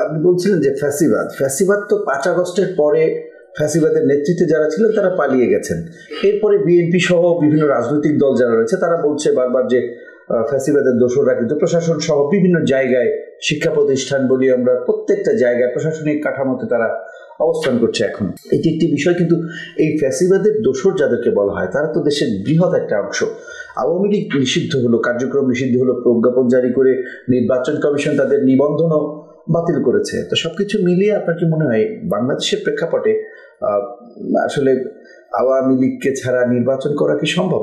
আপনি বলছিলেন যে ফ্যাসিবাদ তো 5 আগস্টের পরে ফ্যাসিবাদের নেতৃত্বে যারা ছিলেন তারা পালিয়ে গেছেন। এরপরে বিএনপি সহ বিভিন্ন রাজনৈতিক দল যারা রয়েছে তারা বলছে বারবার যে ফ্যাসিবাদের দোসররা কিন্তু প্রশাসন সহ বিভিন্ন জায়গায়, শিক্ষা প্রতিষ্ঠান বলি আমরা, প্রত্যেকটা জায়গায় প্রশাসনিক কাঠামোতে তারা অবস্থান করছে। এখন এটি একটি বিষয়, কিন্তু এই ফ্যাসিবাদের দোসর যাদেরকে বলা হয় তারা তো দেশের বৃহৎ একটা অংশ। আওয়ামী লীগ নিষিদ্ধ হলো, কার্যক্রম নিষিদ্ধ হলো, প্রজ্ঞাপন জারি করে নির্বাচন কমিশন তাদের নিবন্ধনও বাতিল করেছে। তো সবকিছু মিলিয়ে আপনার কি মনে হয় বাংলাদেশের প্রেক্ষাপটে আসলে আওয়ামী লীগকে ছাড়া নির্বাচন করা কি সম্ভব?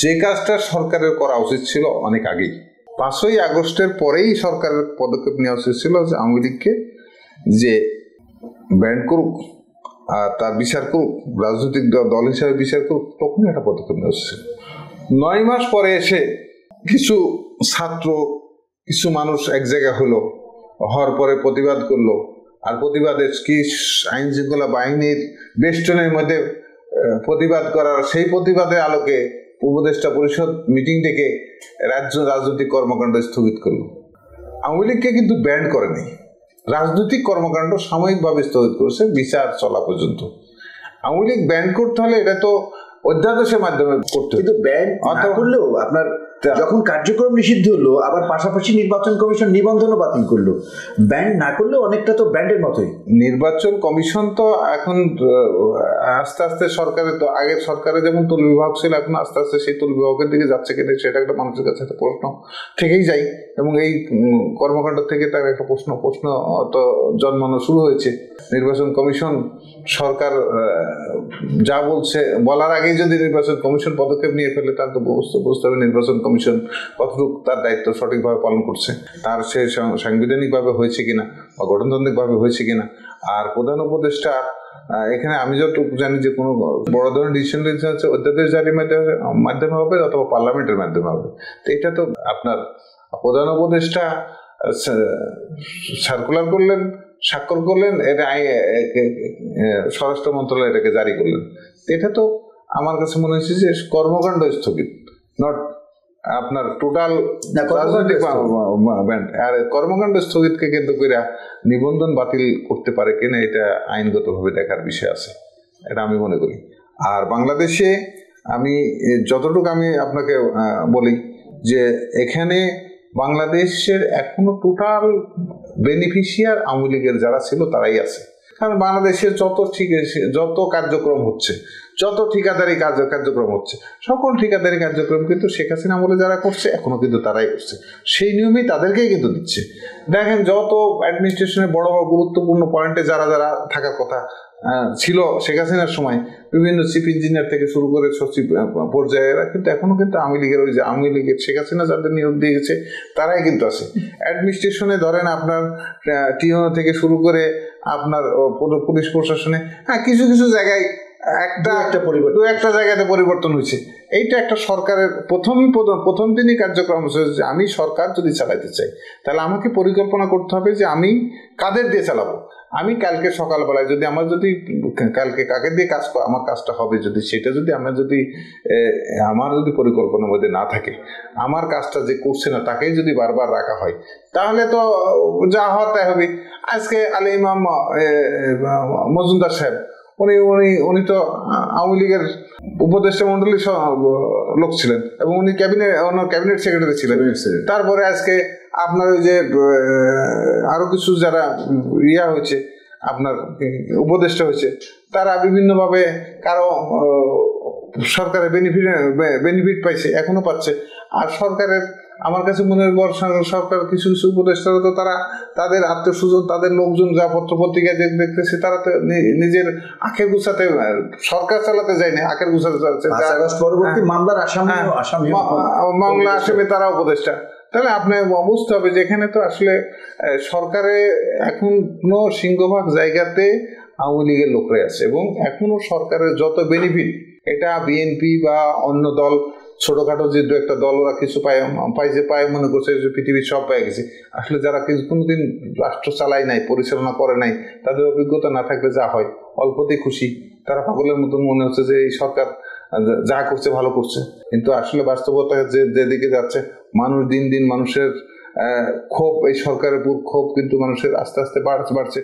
যে কাজটা সরকারের করা উচিত ছিল অনেক আগেই, 5ই আগস্টের পরেই সরকারের পদক্ষেপ নেওয়া উচিত ছিল যে আওয়ামী লীগকে যে ব্যান্ড করুক আর তার বিচার করুক, রাজনৈতিক দল হিসাবে বিচার করুক, তখনই একটা পদক্ষেপ নেওয়া উচিত ছিল। 9 মাস পরে এসে কিছু ছাত্র, কিছু মানুষ এক জায়গা হওয়ার পরে প্রতিবাদ করলো, আর প্রতিবাদে কি আইন শৃঙ্খলা বাহিনীর বেষ্টনের মধ্যে প্রতিবাদ করার, সেই প্রতিবাদের আলোকে উপদেষ্টা পরিষদ মিটিং ডেকে রাজনৈতিক কর্মকাণ্ড স্থগিত করলো। আওয়ামী লীগকে কিন্তু ব্যান্ড করেনি, রাজনৈতিক কর্মকাণ্ড সাময়িকভাবে স্থগিত করেছে বিচার চলা পর্যন্ত। আওয়ামী লীগ ব্যান্ড করতে হলে এটা তো অধ্যাদেশের মাধ্যমে করতে, কিন্তু ব্যান্ড না করলেও আপনার যখন কার্যক্রম নিষিদ্ধ হলো, আবার পাশাপাশি নির্বাচন কমিশন নিবন্ধনও বাতিল করলো, ব্যান্ড না করলেও অনেকটা তো ব্যান্ডের মতোই। নির্বাচন কমিশন তো এখন আস্তে আস্তে সরকারের, তো আগের সরকারে যেমন তুল বিভাগ ছিল, এখন আস্তে আস্তে সেই তুল বিভাগের দিকে যাচ্ছে কিনা সেটা একটা মানুষের কাছে একটা প্রশ্ন থেকেই যায়, এবং এই কর্মকাণ্ড থেকে তার একটা প্রশ্ন তো জন্মানো শুরু হয়েছে। নির্বাচন কমিশন সরকার যা বলছে বলার আগেই যদি নির্বাচন কমিশন পদক্ষেপ নিয়ে ফেলে, তার তো বুঝতে হবে নির্বাচন কমিশন কতটুকু তার দায়িত্ব সঠিকভাবে পালন করছে, তার সে সাংবিধানিকভাবে হয়েছে কিনা বা গঠনতান্ত্রিকভাবে হয়েছে কিনা। আর প্রধান উপদেষ্টা এখানে আমি যতটুকু জানি যে কোনো বড় ধরনের ডিসিশন হচ্ছে অধ্যাদেশ জারির মাধ্যমে হবে অথবা পার্লামেন্টের মাধ্যমে হবে। তো এটা তো আপনার প্রধান উপদেষ্টা সার্কুলার করলেন, স্বাক্ষর করলেন, এটা স্বরাষ্ট্র মন্ত্রণালয় এটাকে জারি করলেন। এটা তো আমার কাছে মনে হচ্ছে যে কর্মকাণ্ড স্থগিত, নট আপনার টোটাল রাজনৈতিক ব্যান্ড। আর কর্মকাণ্ড স্থগিতকে কেন্দ্র করে নিবন্ধন বাতিল করতে পারে কিনা এটা আইনগতভাবে দেখার বিষয় আছে, এটা আমি মনে করি। আর বাংলাদেশে আমি যতটুকু আমি আপনাকে বলি যে এখানে বাংলাদেশের এখনো টোটাল বেনিফিশিয়ার আওয়ামী লীগের যারা ছিল তারাই আছে। কারণ বাংলাদেশের যত কার্যক্রম হচ্ছে, যত ঠিকাদারি কার্যক্রম হচ্ছে, সকল ঠিকাদারি কার্যক্রম কিন্তু শেখ হাসিনা আমলে যারা করছে এখনো কিন্তু তারাই করছে, সেই নিয়মেই তাদেরকেই কিন্তু দিচ্ছে। দেখেন যত অ্যাডমিনিস্ট্রেশনে বড় বড় গুরুত্বপূর্ণ পয়েন্টে যারা থাকার কথা ছিল শেখ হাসিনার সময়, বিভিন্ন চিফ ইঞ্জিনিয়ার থেকে শুরু করে সচিব পর্যায়ে, কিন্তু এখনো কিন্তু আওয়ামী লীগের ওই যে আওয়ামী লীগের শেখ হাসিনা যাদের নিয়োগ দিয়ে গেছে তারাই কিন্তু আছে। অ্যাডমিনিস্ট্রেশনে ধরেন আপনার টিও থেকে শুরু করে আপনার পুলিশ প্রশাসনে কিছু কিছু জায়গায় একটা জায়গাতে পরিবর্তন হয়েছে। এইটা একটা সরকারের প্রথম দিনই কার্যক্রম হচ্ছে যে আমি সরকার যদি চালাইতে চাই তাহলে আমাকে পরিকল্পনা করতে হবে যে আমি কাদের দিয়ে চালাবো। আমি কালকে সকালবেলায় যদি কালকে কাকে দিয়ে আমার কাজটা হবে, সেটা যদি আমার যদি পরিকল্পনার মধ্যে না থাকে, আমার কাজটা যে করছে না তাকেই যদি বারবার রাখা হয়, তাহলে তো যা হওয়ার তাই হবে। আজকে আলী ইমাম মজুমদার সাহেব উনি তো আওয়ামী লীগের উপদেষ্টা মন্ডলীর লোক ছিলেন এবং উনি ক্যাবিনেট সেক্রেটারি ছিলেন। তারপরে আজকে আপনার ওই যে আরো কিছু যারা হয়েছে, আপনার উপদেষ্টা হয়েছে, তারা বিভিন্নভাবে কারো সরকারের বেনিফিট পাইছে, এখনো পাচ্ছে। আর সরকারের আমার কাছে মনে হয় সরকার কিছু কিছু উপদেষ্টারা তো তারা তাদের আত্মীয় স্বজন, তাদের লোকজন যা পত্র পত্রিকা দেখতেছে, তারা তো নিজের আখের গুছাতে সরকার চালাতে যায় না, আখের গুছাতে চালাচ্ছে পরবর্তী মামলা আসামে তারা উপদেষ্টা। তাহলে আপনি বুঝতে হবে যে এখানে তো আসলে সরকারে এখনো সিংহভাগ জায়গাতে আওয়ামী লীগের লোকরাই আছে, এবং এখনো সরকারের যত বেনিফিট এটা বিএনপি বা অন্য দল, ছোটখাটো যে দু একটা দল ওরা কিছু পায় মনে করছে যে পৃথিবীর সব পেয়ে গেছে। আসলে যারা কোনোদিন রাষ্ট্র চালায় নাই, পরিচালনা করে নাই, তাদের অভিজ্ঞতা না থাকলে যা হয় অল্পতেই খুশি, তারা পাগলের মতন মনে হচ্ছে যে এই সরকার যা করছে ভালো করছে। কিন্তু আসলে বাস্তবতা যেদিকে যাচ্ছে, মানুষ দিন দিন মানুষের ক্ষোভ, এই সরকারের উপর ক্ষোভ কিন্তু মানুষের আস্তে আস্তে বাড়ছে।